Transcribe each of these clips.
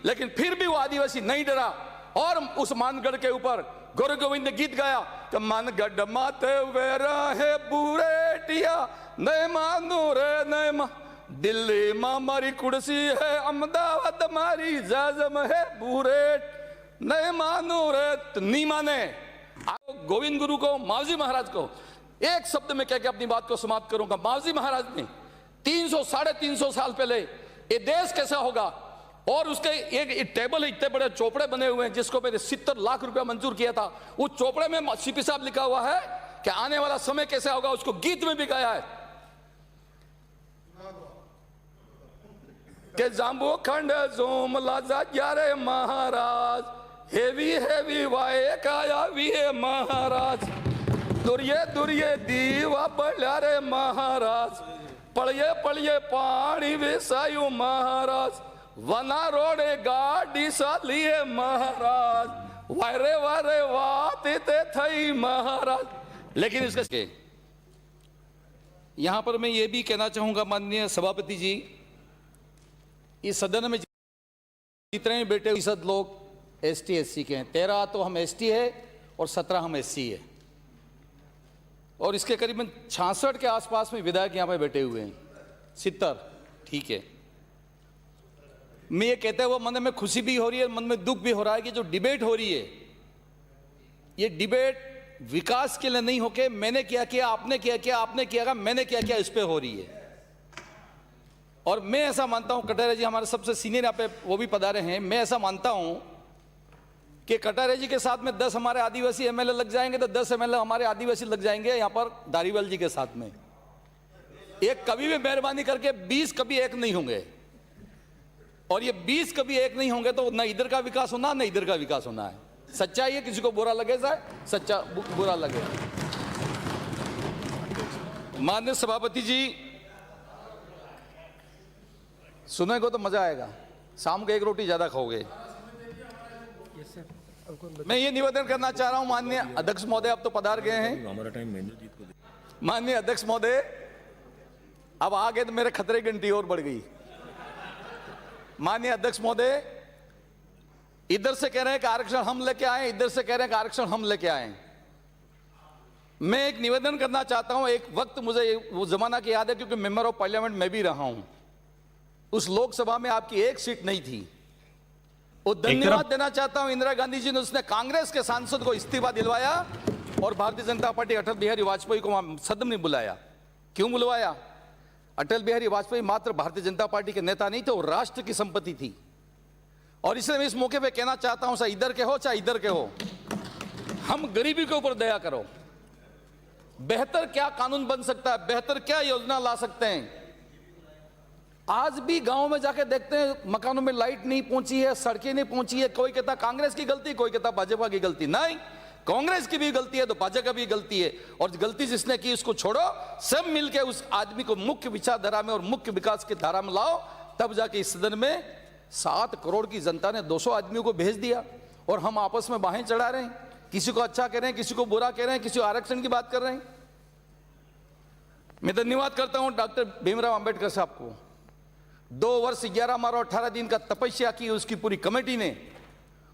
लेकिन फिर भी वो आदिवासी नहीं डरा और उस मानगढ़ के ऊपर गुरु गोविंद ने गीत गाया कि मानगढ़ माते वेरा है बुरेटिया नहीं मानू रे नहीं मा दिल्ली मां मारी कुर्सी है अहमदाबाद मारी जाजम है बुरेट नहीं मानू रे तो नहीं माने। गोविंद गुरु को मावजी महाराज को एक शब्द में कह के अपनी बात को समाप्त करूंगा। मावजी महाराज ने 300-350 साल पहले ये देश कैसा होगा और उसके एक टेबल इतने बड़े चोपड़े बने हुए हैं जिसको मैंने 70 लाख रुपया मंजूर किया था। उस चोपड़े में सीपी साहब लिखा हुआ है कि आने वाला समय कैसा होगा, उसको गीत में भी गाया है कि जाम्बू खंड जोम लाजा ग्यारे महाराज हेवी हेवी वाए काया वीए महाराज दुर्ये दुर्ये दीवा बल्यारे महाराज पड़िए पड़िए पानी वेसायु महाराज वना रोडे गाड़ी सा लिए महाराज वारे वारे वाते ते थई महाराज। लेकिन इसके यहां पर मैं ये भी कहना चाहूंगा माननीय सभापति जी, इस सदन में जितने भी बेटे फीसद लोग एसटी एससी के हैं, 13 तो हम एसटी है और 17 हम एससी है और इसके करीबन 66 के आसपास में विधायक यहाँ पे बैठे हुए हैं, 70 ठीक है। मैं ये कहते हुए मन में खुशी भी हो रही है, मन में दुख भी हो रहा है कि जो डिबेट हो रही है ये डिबेट विकास के लिए नहीं होके मैंने क्या किया आपने क्या किया आपने किया मैंने क्या किया इस पे हो रही है। और मैं ऐसा मानता हूं, कटारे जी हमारे सबसे सीनियर यहाँ पे वो भी पधारे हैं, मैं ऐसा मानता हूं कि कटारे जी के साथ में 10 हमारे आदिवासी एमएलए लग जाएंगे तो 10 एमएलए हमारे आदिवासी लग जाएंगे यहाँ पर धारीवाल जी के साथ में। एक कभी भी मेहरबानी करके 20 कभी एक नहीं होंगे और ये 20 कभी एक नहीं होंगे तो ना इधर का विकास होना ना इधर का विकास होना है। सच्चाई है, किसी को बुरा लगे जाए सच्चा बुरा लगे। माननीय सभापति जी सुनेगा तो मजा आएगा, शाम को एक रोटी ज्यादा खाओगे। मैं ये निवेदन करना चाह रहा हूं माननीय अध्यक्ष महोदय, अब तो पधार गए हैं। हमारा टाइम महेंद्रजीत को माननीय अध्यक्ष महोदय अब आगे तो मेरे खतरे की घंटी और बढ़ गई। माननीय अध्यक्ष महोदय इधर से कह रहे हैं कि आरक्षण हम लेके आए, इधर से कह रहे हैं कि आरक्षण हम लेके आए। मैं एक निवेदन करना चाहता हूं, एक वक्त मुझे वो जमाना की याद है क्योंकि मेंबर ऑफ पार्लियामेंट में भी रहा हूं, उस लोकसभा में आपकी एक सीट नहीं थी। वो धन्यवाद देना चाहता हूं इंदिरा गांधी जी ने, उसने कांग्रेस के सांसद को इस्तीफा दिलवाया और भारतीय जनता पार्टी अटल बिहारी वाजपेयी को वहां सदन में बुलाया। क्यों बुलवाया? अटल बिहारी वाजपेयी मात्र भारतीय जनता पार्टी के नेता नहीं थे, वो राष्ट्र की संपत्ति थी। और इसलिए मैं इस मौके पे कहना चाहता हूं, चाहे इधर के हो चाहे इधर के हो, हम गरीबी के ऊपर दया करो। बेहतर क्या कानून बन सकता है, बेहतर क्या योजना ला सकते हैं। आज भी गांव में जाके देखते हैं मकानों में लाइट नहीं पहुंची है, सड़कें नहीं पहुंची है। कोई कहता कांग्रेस की गलती, कोई कहता भाजपा की गलती। नहीं, कांग्रेस की भी गलती है तो भाजपा की भी गलती है। और गलती जिसने की उसको छोड़ो, सब मिलके उस आदमी को मुख्य विचारधारा में और मुख्य विकास की धारा में लाओ। तब जाके इस सदन में 7 करोड़ की जनता ने 200 आदमियों को भेज दिया और हम आपस में बाहें चढ़ा रहे हैं, किसी को अच्छा कह रहे हैं, किसी को बुरा कह रहे हैं, किसी को आरक्षण की बात कर रहे हैं। मैं धन्यवाद करता हूं डॉक्टर भीमराव अंबेडकर साहब को। 2 वर्ष 11 माह और 18 दिन का तपस्या की उसकी पूरी कमेटी ने,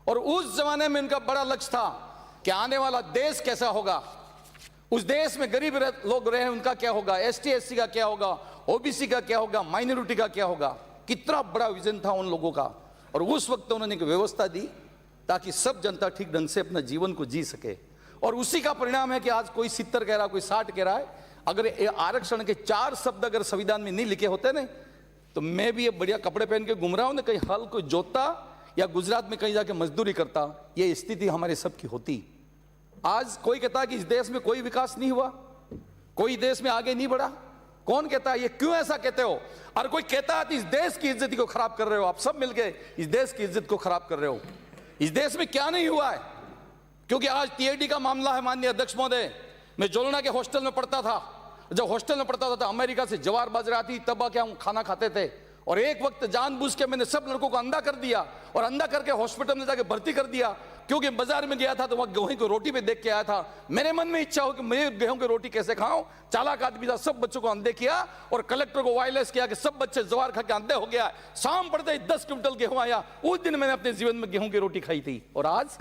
और उस जमाने में इनका बड़ा लक्ष्य था कि आने वाला देश कैसा होगा, उस देश में गरीब लोग रहे उनका क्या होगा, एसटी एससी का क्या होगा, ओबीसी का क्या होगा, माइनॉरिटी का क्या होगा। कितना बड़ा विजन था उन लोगों का। और उस वक्त उन्होंने एक व्यवस्था दी ताकि सब जनता ठीक ढंग से अपना जीवन को जी सके। और उसी का परिणाम है कि आज कोई 70 कह रहा, कोई 60 कह रहा है। अगर आरक्षण के 4 शब्द अगर संविधान में नहीं लिखे होते ना, तो मैं भी ये बढ़िया कपड़े पहन के घूम रहा हूं ना, कहीं हल कोई जोतता या गुजरात में कहीं जाके मजदूरी करता, ये स्थिति हमारे सबकी होती। आज कोई कहता है कि इस देश में कोई विकास नहीं हुआ, कोई देश में आगे नहीं बढ़ा। कौन कहता है? ये क्यों ऐसा कहते हो? और कोई कहता है कि इस देश की इज्जत को खराब कर रहे हो, आप सब मिलके इस देश की इज्जत को खराब कर रहे हो। इस देश में क्या नहीं हुआ है? क्योंकि आज टीआईडी का मामला है माननीय अध्यक्ष महोदय। मैं जोलना के हॉस्टल में पढ़ता था, जब हॉस्टल में पढ़ता था तो अमेरिका से जवार बाजरा आती, तब क्या हम खाना खाते थे। और एक वक्त जानबूझ के मैंने सब लड़कों को अंधा कर दिया और अंधा करके हॉस्पिटल में जाके भर्ती कर दिया। क्योंकि बाजार में गया था तो वहां गेहूं की रोटी पे देख के आया था। मेरे मन में इच्छा हो कि मैं गेहूं की रोटी कैसे खाऊं। चालाक आदमी था, सब बच्चों को अंधे किया और कलेक्टर को वायरलेस किया कि सब बच्चे जवार खा के अंधे हो गया। शाम पड़ते ही 10 क्विंटल गेहूं आया। उस दिन मैंने अपने जीवन में गेहूं की रोटी खाई थी। और आज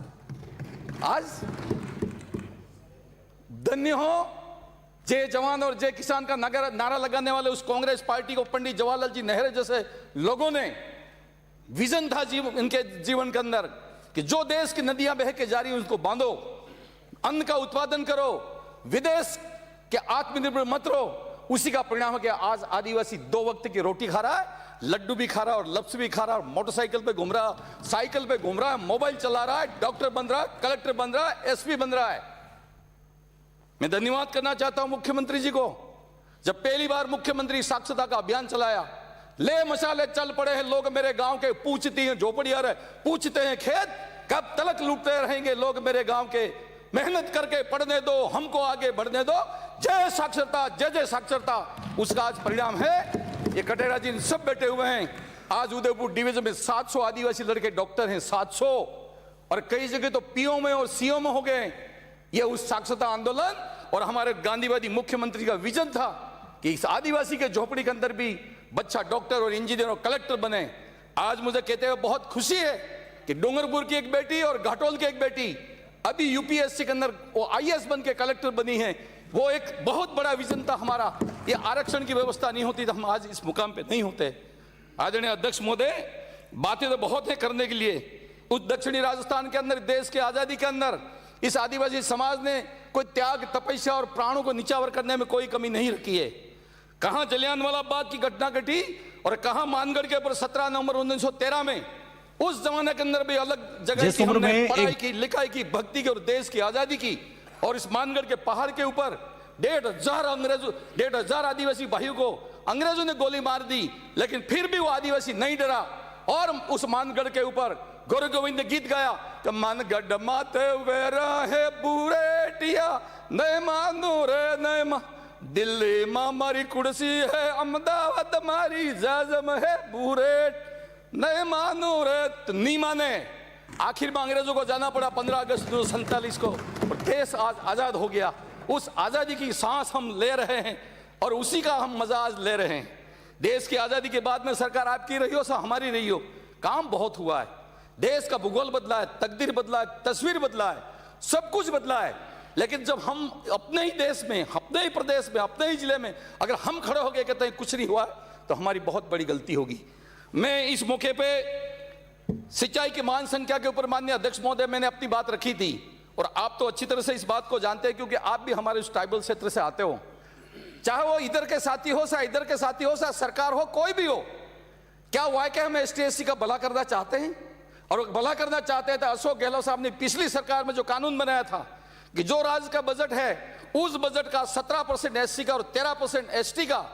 धन्य हो जय जवान और जय किसान का नारा लगाने वाले उस कांग्रेस पार्टी को पंडित जवाहरलाल जी नेहरू जैसे लोगों ने, विजन था इनके जीवन के अंदर कि जो देश की नदियां बह के जा रही हैं उसको बांधो, अन्न का उत्पादन करो, विदेश के आत्मनिर्भर मत रहो। उसी का परिणाम है कि आज आदिवासी 2 वक्त की रोटी खा रहा है, लड्डू भी खा रहा है और लप्स भी खा रहा है, मोटरसाइकिल पे घूम रहा है, साइकिल पे घूम रहा है, मोबाइल चला रहा है, डॉक्टर बन रहा है, कलेक्टर बन रहा है, एसपी बन रहा है। मैं धन्यवाद करना चाहता हूं मुख्यमंत्री जी को। जब पहली बार मुख्यमंत्री साक्षरता का अभियान चलाया, ले मशाले चल पड़े हैं लोग मेरे गांव के, पूछती हैं झोपड़ियां रहे, पूछते हैं खेत, कब तलक लूटते रहेंगे लोग मेरे गांव के, मेहनत करके पढ़ने दो, हमको आगे बढ़ने दो, जय साक्षरता, जय जय साक्षरता। उसका आज परिणाम है ये कटेरा जी सब बैठे हुए हैं। आज उदयपुर डिवीजन में 700 आदिवासी लड़के डॉक्टर हैं, 700, और कई जगह तो पीओ में और सीओ में हो गए। ये उस साक्षरता आंदोलन और हमारे गांधीवादी मुख्यमंत्री का विजन था कि इस आदिवासी के झोपड़ी के अंदर भी बच्चा डॉक्टर और इंजीनियर और कलेक्टर बने। आज मुझे कहते हुए बहुत खुशी है कि डूंगरपुर की एक बेटी और घाटोल की एक बेटी अभी यूपीएससी के अंदर वो आईएएस बन के कलेक्टर बनी है। वो एक बहुत बड़ा विजन था हमारा। ये आरक्षण की व्यवस्था नहीं होती तो हम आज इस मुकाम पे नहीं होते। आदरणीय अध्यक्ष महोदय, बातें तो बहुत है करने के लिए। उस दक्षिणी राजस्थान के अंदर, देश की आजादी के अंदर इस आदिवासी समाज ने कोई त्याग, तपस्या और प्राणों को निछावर करने में कोई कमी नहीं रखी है। कहां जलियांवाला बाग की घटना घटी और कहां मानगढ़ के ऊपर 17 नवंबर 1913 में, उस जमाने के अंदर भी अलग जगह की हमने पढ़ाई की, लिखाई की, भक्ति की और देश की आजादी की। और इस मानगढ़ के पहाड़ के ऊपर 1,500 आदिवासी भाइयों को अंग्रेजों ने गोली मार दी, लेकिन फिर भी वो आदिवासी नहीं डरा और उस मानगढ़ के ऊपर गुरु गोविंद ने गीत गाया कि मानगढ़ माते वेरा है बुरेटिया, नए मानो रे नए मा, दिल्ली मां मारी कुर्सी है, अहमदाबाद मारी जाजम है बुरेट, नए मानो रे। तो नहीं माने, आखिर में अंग्रेजों को जाना पड़ा 15 अगस्त 1947 को और देश आज आजाद हो गया। उस आजादी की सांस हम ले रहे हैं और उसी का हम मजा आज ले रहे हैं। देश की आजादी के बाद में सरकार आपकी रही हो, हमारी रही हो, काम बहुत हुआ है। देश का भूगोल बदला है, तकदीर बदला है, तस्वीर बदला है, सब कुछ बदला है। लेकिन जब हम अपने ही देश में, अपने ही प्रदेश में, अपने ही जिले में अगर हम खड़े हो गए कहते हैं कुछ नहीं हुआ, तो हमारी बहुत बड़ी गलती होगी। मैं इस मौके पे सिंचाई की मान संख्या के ऊपर माननीय अध्यक्ष महोदय मैंने अपनी बात रखी थी और आप तो अच्छी तरह से इस बात को जानते हैं क्योंकि आप भी हमारे उस ट्राइबल क्षेत्र से आते हो। चाहे वो इधर के साथी हो, चाहे इधर के साथी हो, चाहे सरकार हो, कोई भी हो, क्या वाकई हम एसटी एससी का भला करना चाहते हैं? और भला करना चाहते हैं तो अशोक गहलोत साहब ने पिछली सरकार में जो कानून बनाया था कि जो राज्य का बजट है उस बजट का 17% एससी का और 13% एसटी का,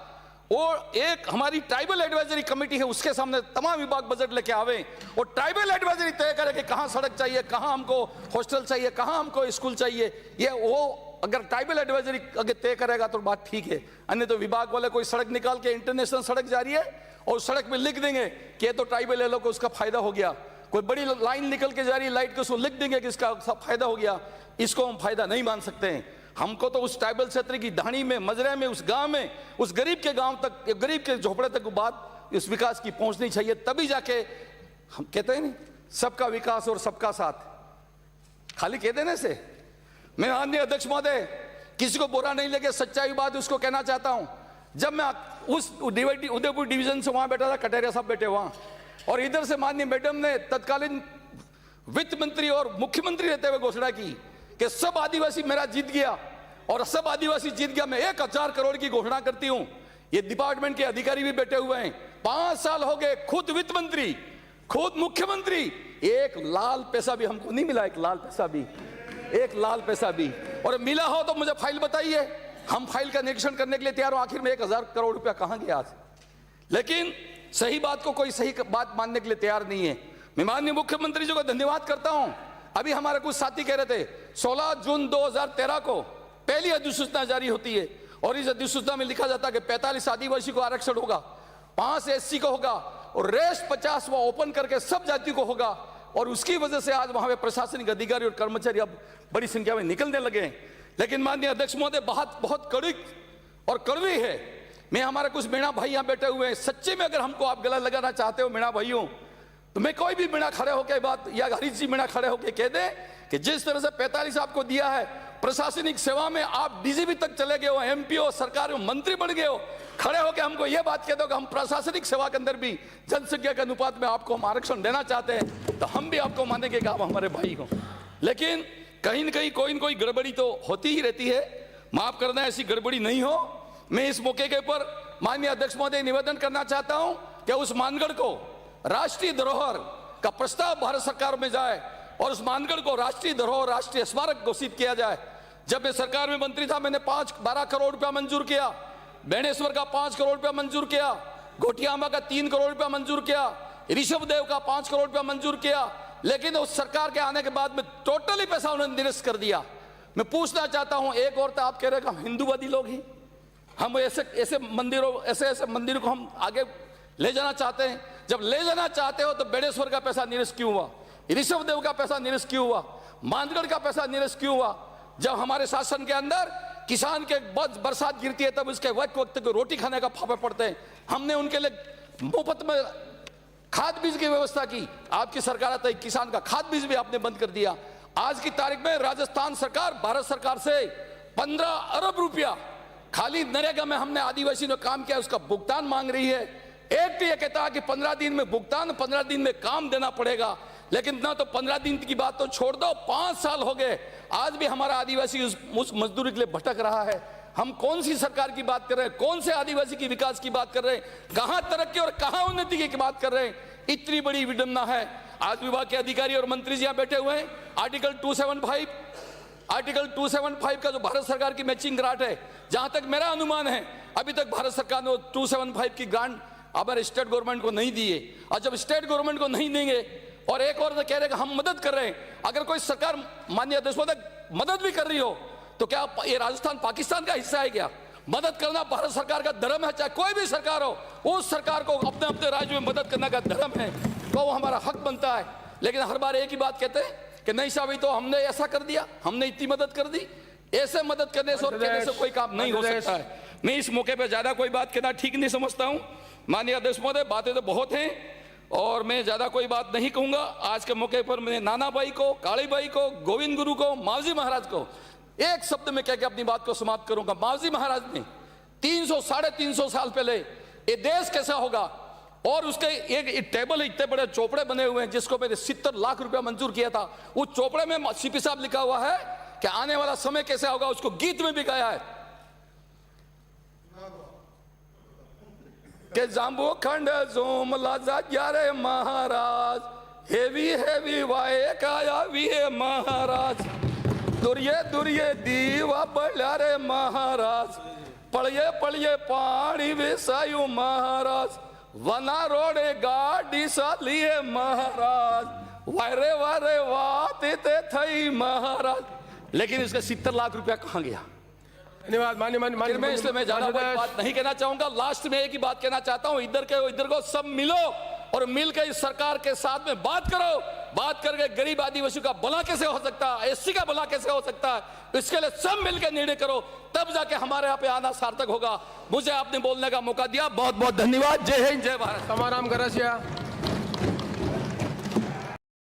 और एक हमारी ट्राइबल एडवाइजरी कमेटी है उसके सामने तमाम विभाग बजट लेके आवे और ट्राइबल एडवाइजरी तय करे कि कहां सड़क चाहिए, कहां हमको हॉस्टल चाहिए, कहां हमको स्कूल चाहिए। ये वो अगर ट्राइबल एडवाइजरी अगर तय करेगा तो बात ठीक है, अन्य तो विभाग वाले कोई सड़क निकाल के इंटरनेशनल सड़क जा रही है और सड़क में लिख देंगे कि ये तो ट्राइबल है, लोग को उसका फायदा हो गया। कोई बड़ी लाइन निकल के जा रही है लाइट के, उसको लिख देंगे कि इसका फायदा हो गया। इसको हम फायदा नहीं मान सकते हैं। हमको तो उस ट्राइबल क्षेत्र की धाणी में, मजरे में, उस गांव में, उस गरीब के गांव तक, गरीब के झोपड़े तक बात इस विकास की पहुंचनी चाहिए, तभी जाके हम कहते हैं नहीं सबका विकास और सबका साथ। खाली कह देने से मैं माननीय अध्यक्ष महोदय किसी को बुरा नहीं लगे, सच्चाई बात उसको कहना चाहता हूं। जब मैं उस उदयपुर डिवीजन से वहां बैठा था, कटेरिया साहब बैठे वहां, और इधर से माननीय मैडम ने तत्कालीन वित्त मंत्री और मुख्यमंत्री रहते हुए घोषणा की कि सब आदिवासी मेरा जीत गया और सब आदिवासी जीत गया, मैं 1000 करोड़ की घोषणा करती हूं। ये डिपार्टमेंट के अधिकारी भी बैठे हुए हैं, 5 साल हो गए, खुद वित्त मंत्री, खुद मुख्यमंत्री, एक लाल पैसा भी हमको नहीं मिला, एक लाल पैसा भी। और मिला हो तो मुझे फाइल बताइए, हम फाइल का निरीक्षण करने के लिए तैयार हो। आखिर में 1000 करोड़ रुपया कहां गया आज? लेकिन सही बात को कोई सही बात मानने के लिए तैयार नहीं है। मैं माननीय मुख्यमंत्री जी को धन्यवाद करता हूं। अभी हमारे कुछ साथी कह रहे थे 16 जून 2013 को पहली अधिसूचना जारी होती है और इस अधिसूचना में लिखा जाता है कि 45 आदिवासी को आरक्षण होगा, 5 एससी को होगा और रेस्ट 50 वो ओपन करके सब जाति को होगा। और उसकी वजह से आज वहां पे प्रशासनिक अधिकारी और कर्मचारी अब बड़ी संख्या में निकलने लगे हैं। लेकिन माननीय अध्यक्ष महोदय, बात बहुत कड़ी और कड़वी है। मैं, हमारे कुछ मीणा भाई यहाँ बैठे हुए हैं, सच्चे में अगर हमको आप गला लगाना चाहते हो मीणा भाइयों, तो मैं कोई भी मीणा खड़े होकर बात, या हरीश जी मीणा खड़े होकर कह दे कि जिस तरह से 45 आपको दिया है प्रशासनिक सेवा में, आप डीजीपी तक चले गए हो, एमपी हो, सरकार में मंत्री बन गए हो, खड़े होकर हमको यह बात कह दो कि हम प्रशासनिक सेवा के अंदर भी जनसंख्या के अनुपात में आपको हम आरक्षण देना चाहते हैं, तो हम भी आपको मानेंगे कि आप हमारे भाई हो। लेकिन कहीं न कहीं कोई न कोई गड़बड़ी तो होती ही रहती है, माफ करना ऐसी गड़बड़ी नहीं हो। मैं इस मौके के ऊपर माननीय अध्यक्ष महोदय निवेदन करना चाहता हूं कि उस मानगढ़ को राष्ट्रीय धरोहर का प्रस्ताव भारत सरकार में जाए और उस मानगढ़ को राष्ट्रीय धरोहर, राष्ट्रीय स्मारक घोषित किया जाए। जब मैं सरकार में मंत्री था, मैंने 12 करोड़ रुपया मंजूर किया, बेणेश्वर का 5 करोड़ रुपया मंजूर किया, गोटियामा का 3 करोड़ रुपया मंजूर किया, ऋषभदेव का 5 करोड़ रुपया मंजूर किया। लेकिन उस सरकार के आने के बाद में टोटली पैसा उन्होंने निरस्त कर दिया। मैं पूछना चाहता हूं, एक और तो आप कह रहे हैं हम हिंदूवादी लोग ही, हम ऐसे मंदिरों को हम आगे ले जाना चाहते हैं। जब ले जाना चाहते हो तो बेणेश्वर का पैसा निरस्त क्यों हुआ, ऋषभदेव का पैसा निरस्त क्यों हुआ, मानगढ़ का पैसा निरस्त क्यों हुआ? जब हमारे शासन के अंदर किसान के बरसात गिरती है तब उसके वक्त वक्त को रोटी खाने का फाफे पड़ते हैं, हमने उनके लिए मुफ्त में खाद बीज की व्यवस्था की। आपकी सरकार आते ही किसान का खाद बीज भी आपने बंद कर दिया। आज की तारीख में राजस्थान सरकार भारत सरकार से 15 अरब रुपया खाली नरेगा में हमने आदिवासी ने काम किया उसका भुगतान मांग रही है। एक्ट ये कहता है कि 15 दिन में भुगतान, 15 दिन में काम देना पड़ेगा। लेकिन ना तो 15 दिन की बात तो छोड़ दो, 5 साल हो गए, आज भी हमारा आदिवासी उस मजदूरी के लिए भटक रहा है। हम कौन सी सरकार की बात कर रहे हैं, कौन से आदिवासी की विकास की बात कर रहे हैं, कहां तरक्की और कहां उन्नति की बात कर रहे हैं? इतनी बड़ी विडंबना है। आज विभाग के अधिकारी और मंत्री जी यहां बैठे हुए हैं। आर्टिकल 275 का जो भारत सरकार की मैचिंग ग्रांट है, जहां तक मेरा अनुमान है अभी तक भारत सरकार ने 275 की ग्रांट हमारे स्टेट गवर्नमेंट को नहीं दी है। और जब स्टेट गवर्नमेंट को नहीं देंगे और एक और कह रहे हैं कि हम मदद कर रहे हैं, अगर कोई सरकार माननीय अध्यक्ष महोदय मदद भी कर रही हो तो क्या ये राजस्थान पाकिस्तान का हिस्सा है क्या? मदद करना भारत सरकार का धर्म है, चाहे कोई भी सरकार हो, उस सरकार को अपने अपने राज्य में मदद करने का धर्म है, तो वो हमारा हक बनता है। लेकिन हर बार एक ही बात कहते हैं कि नहीं साहब तो हमने ऐसा कर दिया, हमने इतनी मदद कर दी। ऐसे मदद करने से और कहने से कोई काम नहीं हो सकता है। मैं इस मौके पर ज्यादा कोई बात कहना ठीक नहीं समझता हूं। माननीय अध्यक्ष महोदय, बातें तो बहुत हैं और मैं ज्यादा कोई बात नहीं कहूंगा। आज के मौके पर मैंने नाना भाई को, काली भाई को, गोविंद गुरु को, मावजी महाराज को एक शब्द में कह के अपनी बात को समाप्त करूंगा। मावजी महाराज ने 300-350 साल पहले ये देश कैसा होगा, और उसके एक टेबल इतने बड़े चौपड़े बने हुए हैं जिसको मैंने 70 लाख रुपया मंजूर किया था। उस चौपड़े में सीपी साहब लिखा हुआ है कि आने वाला समय कैसा होगा, उसको गीत में भी गाया है कि जाम्बू खंड जोमला जा रे महाराज, हेवी हेवी वाए काया वी महाराज, दुर्ये दुर्ये दीवा पड़ा रे महाराज, पड़िए पड़िए पानी विसायु महाराज, वना रोडे गाड़ी सालिए महाराज, वारे वारे वाते थई महाराज। लेकिन इसका 70 लाख रुपया कहां गया? धन्यवाद। मान्य मैं इसलिए मैं ज्यादा कोई बात नहीं कहना चाहूंगा। लास्ट में एक ही बात कहना चाहता हूं, इधर के इधर को सब मिलो और मिलकर इस सरकार के साथ में बात करो। बात करके गरीब आदिवासी का भला कैसे हो सकता है, एससी का भला कैसे हो सकता है, इसके लिए सब मिलकर निर्णय करो, तब जाके हमारे यहाँ पे आना सार्थक होगा। मुझे आपने बोलने का मौका दिया, बहुत बहुत धन्यवाद। जय हिंद, जय भारत। समाराम गरसिया।